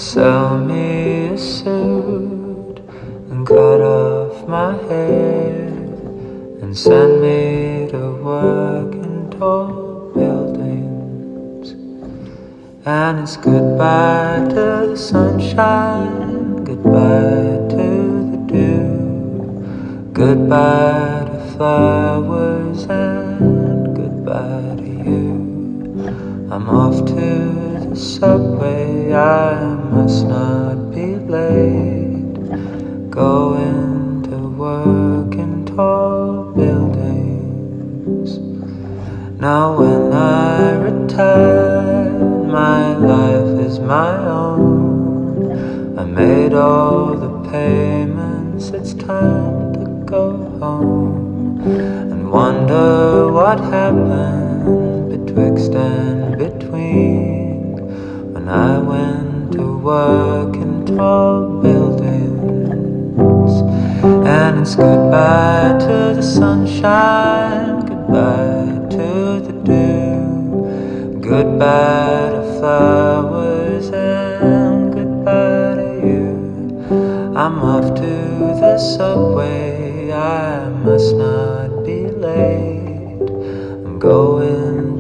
Sell me a suit and cut off my hair and send me to work in tall buildings. And it's goodbye to the sunshine, goodbye to the dew, goodbye to flowers and goodbye to you. I'm off to the subway, I must not be late, going to work in tall buildings. Now when I retire, my life is my own. I made all the payments, it's time to go home and wonder what happened betwixt and between when I went to work in tall buildings. And it's goodbye to the sunshine, goodbye to the dew, goodbye to flowers and goodbye to you. I'm off to the subway, I must not be late, I'm going